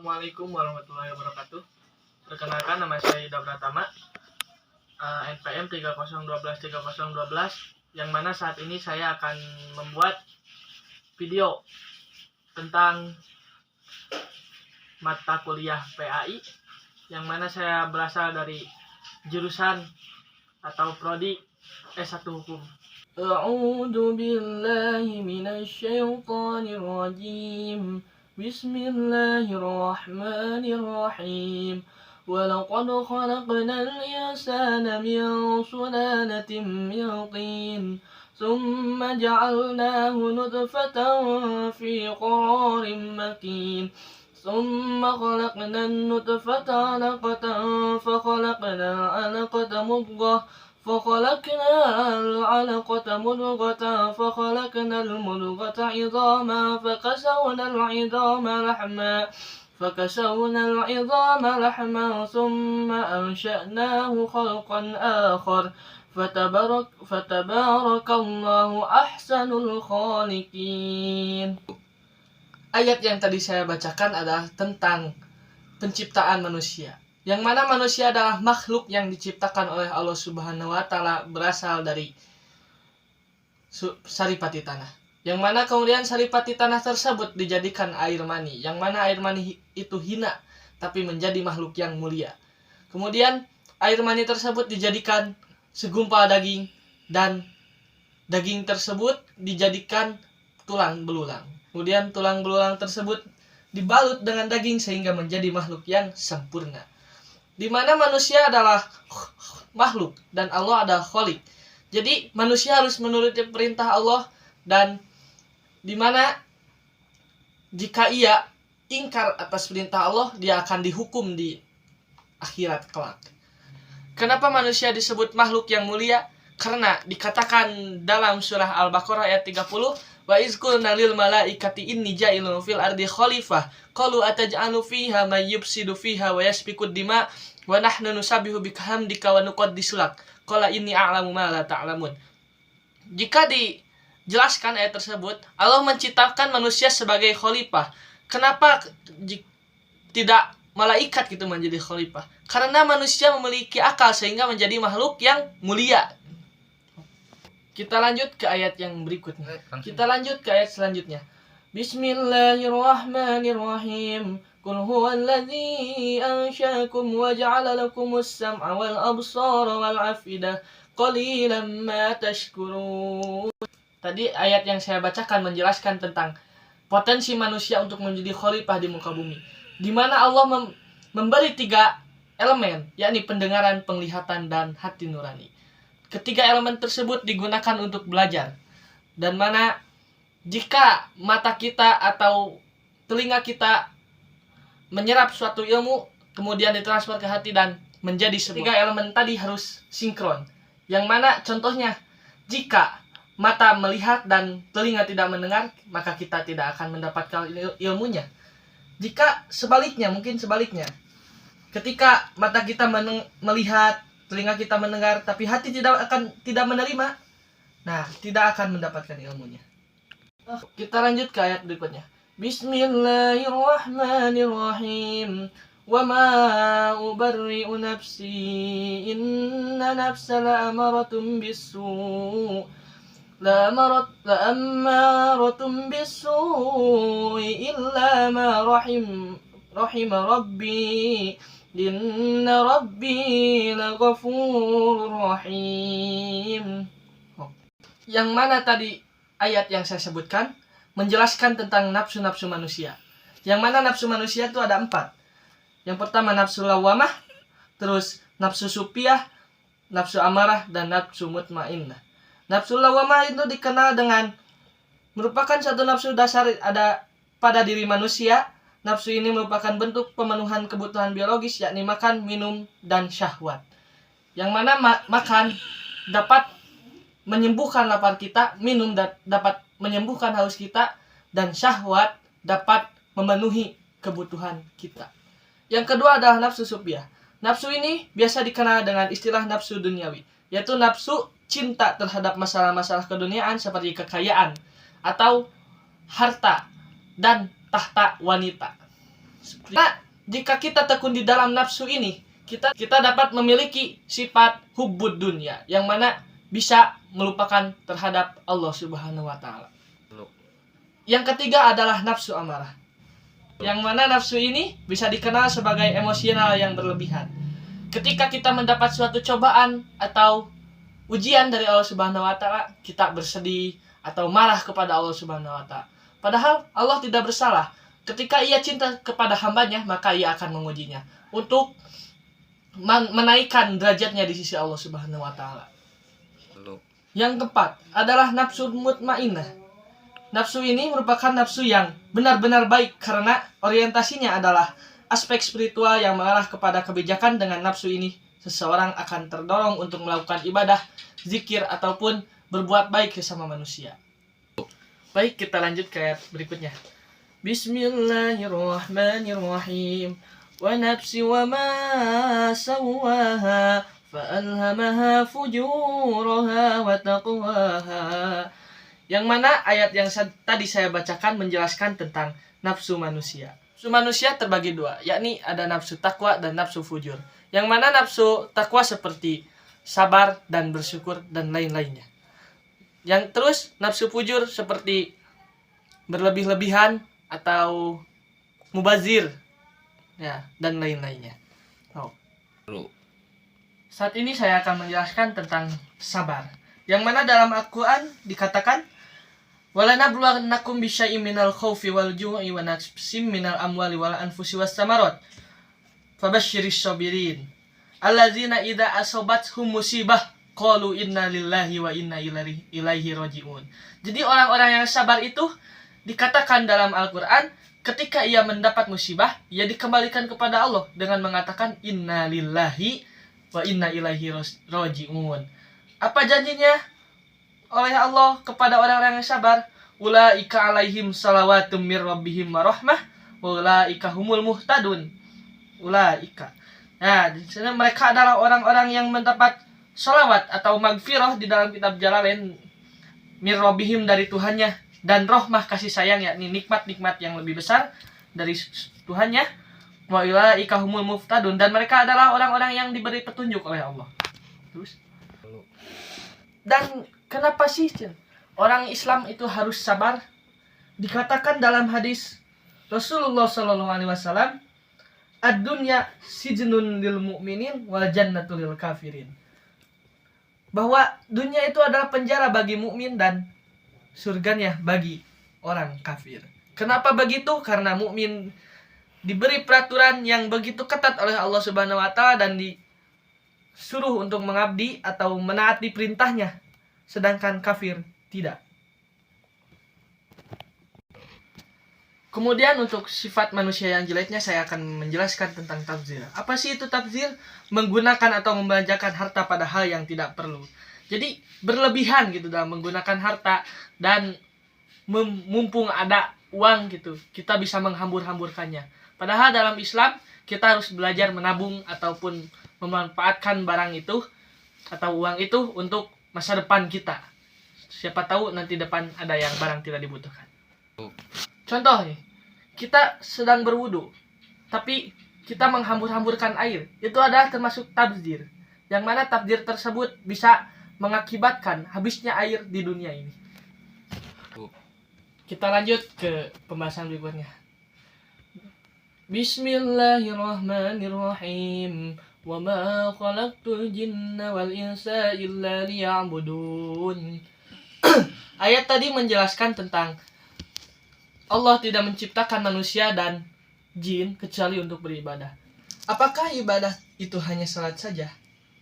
Assalamualaikum warahmatullahi wabarakatuh. Perkenalkan, nama saya Yuda Pratama, NPM 30123012, yang mana saat ini saya akan membuat video tentang mata kuliah PAI, yang mana saya berasal dari jurusan atau prodi S1 Hukum. A'udzu billahi minasyaitonir rajim. Bismillahirrahmanirrahim. Walaqad khalaqnal insana min sulalatin min tin. Tsumma ja'alnahu nutfatan fi qararin makin. ثم خلقنا النطفة علقة فخلقنا العلقة مضغة فخلقنا المضغة عظاما فكسونا العظام لحما ثم أنشأناه خلقا آخر فتبارك الله أحسن الخالقين. Ayat yang tadi saya bacakan adalah tentang penciptaan manusia, yang mana manusia adalah makhluk yang diciptakan oleh Allah Subhanahu wa Ta'ala, berasal dari saripati tanah, yang mana kemudian saripati tanah tersebut dijadikan air mani, yang mana air mani itu hina tapi menjadi makhluk yang mulia. Kemudian air mani tersebut dijadikan segumpal daging, dan daging tersebut dijadikan tulang belulang. Kemudian tulang belulang tersebut dibalut dengan daging sehingga menjadi makhluk yang sempurna. Di mana manusia adalah makhluk dan Allah adalah Khalik. Jadi manusia harus menuruti perintah Allah, dan di mana jika ia ingkar atas perintah Allah, dia akan dihukum di akhirat kelak. Kenapa manusia disebut makhluk yang mulia? Karena dikatakan dalam surah Al-Baqarah ayat 30, wa iz qulna lil malaikati inni ja'ilun fil ardi khalifah qalu ataj'alu fiha may yufsidu fiha wa yasfiku dima wa nahnu nusabbihu bihamdika wa nuqaddisu lak qala inni a'lamu ma la ta'lamun. Jika dijelaskan ayat tersebut, Allah menciptakan manusia sebagai khalifah. Kenapa tidak malaikat gitu menjadi khalifah? Karena manusia memiliki akal sehingga menjadi makhluk yang mulia. Kita lanjut ke ayat yang berikutnya. Kita lanjut ke ayat selanjutnya. Bismillahirrahmanirrahim. Qul huwallazi ansha'akum wa ja'ala lakumus sam'a wal absara wal afidah qalilan ma tashkurun. Tadi ayat yang saya bacakan menjelaskan tentang potensi manusia untuk menjadi khalifah di muka bumi, di mana Allah memberi 3 elemen, yakni pendengaran, penglihatan, dan hati nurani. Ketiga elemen tersebut digunakan untuk belajar, dan mana jika mata kita atau telinga kita menyerap suatu ilmu kemudian ditransfer ke hati dan menjadi sebuah. 3 elemen tadi harus sinkron, yang mana contohnya jika mata melihat dan telinga tidak mendengar, maka kita tidak akan mendapatkan ilmunya. Jika sebaliknya, mungkin sebaliknya, ketika mata kita melihat, telinga kita mendengar, tapi hati tidak menerima, nah tidak akan mendapatkan ilmunya. Kita lanjut ke ayat berikutnya. Bismillahirrahmanirrahim. Wa ma ubarri'u nafsi inna nafsa la'amaratun bis-su' la'amaratun bis-su'i illa ma rahima rabbi inna rabbi laghafurur rahim. Yang mana tadi ayat yang saya sebutkan menjelaskan tentang nafsu-nafsu manusia, yang mana nafsu manusia itu ada 4. Yang pertama nafsu lawamah, terus nafsu supiyah, nafsu amarah, dan nafsu mutmainnah. Nafsu lawamah itu dikenal dengan merupakan satu nafsu dasar ada pada diri manusia. Nafsu ini merupakan bentuk pemenuhan kebutuhan biologis, yakni makan, minum, dan syahwat. Yang mana makan dapat menyembuhkan lapar kita, minum dapat menyembuhkan haus kita, dan syahwat dapat memenuhi kebutuhan kita. Yang kedua adalah nafsu supiyah. Nafsu ini biasa dikenal dengan istilah nafsu duniawi, yaitu nafsu cinta terhadap masalah-masalah keduniaan seperti kekayaan atau harta dan tahta wanita. Nah, jika kita tekun di dalam nafsu ini, kita dapat memiliki sifat hubbud dunya, yang mana bisa melupakan terhadap Allah Subhanahu wa taala. Yang ketiga adalah nafsu amarah. Yang mana nafsu ini bisa dikenal sebagai emosional yang berlebihan. Ketika kita mendapat suatu cobaan atau ujian dari Allah Subhanahu wa taala, kita bersedih atau marah kepada Allah Subhanahu wa taala. Padahal Allah tidak bersalah. Ketika ia cinta kepada hambanya, maka ia akan mengujinya untuk menaikkan derajatnya di sisi Allah Subhanahu wa taala. Yang keempat adalah nafsu mutmainnah. Nafsu ini merupakan nafsu yang benar-benar baik karena orientasinya adalah aspek spiritual yang mengarah kepada kebijakan. Dengan nafsu ini, seseorang akan terdorong untuk melakukan ibadah, zikir, ataupun berbuat baik sesama manusia. Baik, kita lanjut ke ayat berikutnya. Bismillahirrahmanirrahim. Wa nafsi wa ma sawwaha fa'alhamaha fujuraha wa taqwaha. Yang mana ayat yang tadi saya bacakan menjelaskan tentang nafsu manusia. Nafsu manusia terbagi dua, yakni ada nafsu takwa dan nafsu fujur. Yang mana nafsu takwa seperti sabar dan bersyukur dan lain-lainnya. Yang terus nafsu fujur seperti berlebih-lebihan atau mubazir, ya, dan lain-lainnya. Saat ini saya akan menjelaskan tentang sabar. Yang mana dalam Al-Quran dikatakan, وَلَنَبْلُوَنَّكُمْ بِشَيْءٍ مِنَ الْخَوْفِ وَالْجُوعِ وَنَقْصٍ مِنَ الْأَمْوَالِ وَالْأَنْفُسِ وَالثَّمَرَاتِ فَبَشِّرِ الصَّابِرِينَ الَّذِينَ إِذَا أَصَابَتْهُمْ مُصِيبَةٌ قَالُوا إِنَّا لِلَّهِ وَإِنَّا إِلَيْهِ رَاجِعُونَ. Jadi orang-orang yang sabar itu dikatakan dalam Al-Quran, ketika ia mendapat musibah, ia dikembalikan kepada Allah dengan mengatakan inna lillahi wa inna ilaihi raji'un. Apa janjinya oleh Allah kepada orang-orang yang sabar? Ulaika alaihim salawatum mir rabbihim wa rahmah wa ulaika humul muhtadun. Ulaika. Nah, di sini mereka adalah orang-orang yang mendapat salawat atau magfirah di dalam kitab Jalalain, mir rabbihim dari Tuhannya, dan rahmah kasih sayang, yakni nikmat-nikmat yang lebih besar dari Tuhannya. Wa ulaika humul muhtadun, dan mereka adalah orang-orang yang diberi petunjuk oleh Allah. Terus, dan kenapa sih orang Islam itu harus sabar? Dikatakan dalam hadis Rasulullah SAW, ad-dunya sijnun lil mu'minin wal jannatu lil kafirin. Bahwa dunia itu adalah penjara bagi mukmin dan surganya bagi orang kafir. Kenapa begitu? Karena mukmin diberi peraturan yang begitu ketat oleh Allah Subhanahu wa taala dan disuruh untuk mengabdi atau menaati perintahnya, sedangkan kafir tidak. Kemudian untuk sifat manusia yang jeleknya saya akan menjelaskan tentang tabzir. Apa sih itu tabzir? Menggunakan atau membelanjakan harta pada hal yang tidak perlu. Jadi berlebihan gitu dalam menggunakan harta, dan mumpung ada uang gitu, kita bisa menghambur-hamburkannya. Padahal dalam Islam kita harus belajar menabung ataupun memanfaatkan barang itu atau uang itu untuk masa depan kita. Siapa tahu nanti depan ada yang barang tidak dibutuhkan. Contoh nih, kita sedang berwudu, tapi kita menghambur-hamburkan air. Itu adalah termasuk tabzir. Yang mana tabzir tersebut bisa mengakibatkan habisnya air di dunia ini. Kita lanjut ke pembahasan berikutnya. Bismillahirrahmanirrahim. Wa ma khalaqtul jinna wal insa illa liya'budun. Ayat tadi menjelaskan tentang Allah tidak menciptakan manusia dan jin kecuali untuk beribadah. Apakah ibadah itu hanya salat saja?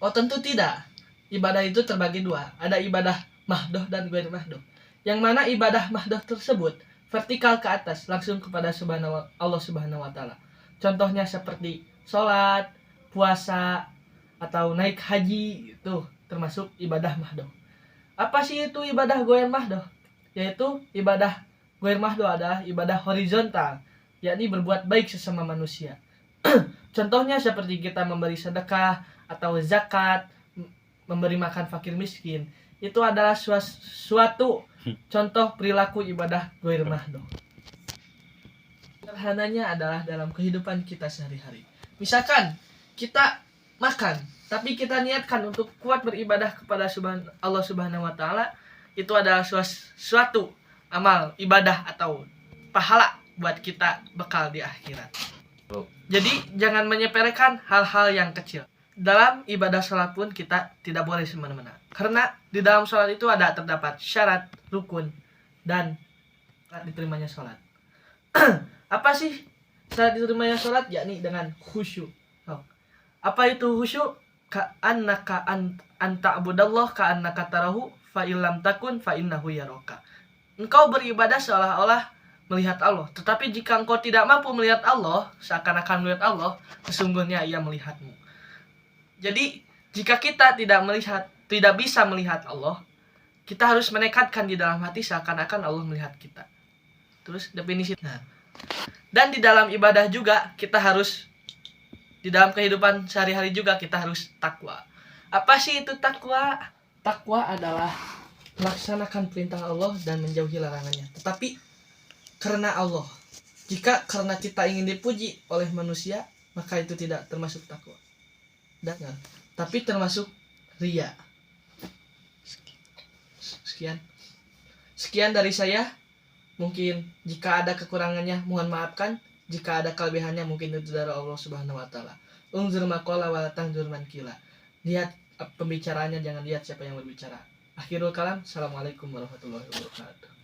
Oh, tentu tidak. Ibadah itu terbagi dua. Ada ibadah mahdoh dan ghair mahdoh. Yang mana ibadah mahdoh tersebut vertikal ke atas, langsung kepada Allah Subhanahu wa taala. Contohnya seperti sholat, puasa, atau naik haji, itu termasuk ibadah mahdoh. Apa sih itu ibadah ghair mahdoh? Yaitu ibadah ghair mahdoh adalah ibadah horizontal, yakni berbuat baik sesama manusia. Contohnya seperti kita memberi sedekah atau zakat, memberi makan fakir miskin. Itu adalah suatu contoh perilaku ibadah ghair mahdoh. Sederhananya adalah dalam kehidupan kita sehari-hari. Misalkan kita makan, tapi kita niatkan untuk kuat beribadah kepada Allah Subhanahu wa taala, itu adalah suatu amal ibadah atau pahala buat kita bekal di akhirat. Jadi jangan menyepelekan hal-hal yang kecil. Dalam ibadah sholat pun kita tidak boleh semena-mena. Karena di dalam sholat itu terdapat syarat, rukun, dan diterimanya sholat. Apa sih syarat diterimanya sholat? Yakni dengan khusyuk. Apa itu khusyuk? Ka'annaka anta abudallah ka'annaka tarahu fa illam takun fa innahu yaraka. Engkau beribadah seolah-olah melihat Allah. Tetapi jika engkau tidak mampu melihat Allah, seakan-akan melihat Allah, sesungguhnya Ia melihatmu. Jadi, jika kita tidak bisa melihat Allah, kita harus menekadkan di dalam hati seakan-akan Allah melihat kita. Terus definisi. Dan di dalam ibadah juga kita harus, di dalam kehidupan sehari-hari juga kita harus takwa. Apa sih itu takwa? Takwa adalah melaksanakan perintah Allah dan menjauhi larangannya. Tetapi karena Allah. Jika karena kita ingin dipuji oleh manusia, maka itu tidak termasuk takwa. Tapi termasuk riya. Sekian dari saya. Mungkin jika ada kekurangannya mohon maafkan. Jika ada kelebihannya mungkin itu dari Allah Subhanahu wa taala. Unzur maqala wa tanzur man qila. Lihat pembicaraannya, jangan lihat siapa yang berbicara. Akhirul kalam. Assalamualaikum warahmatullahi wabarakatuh.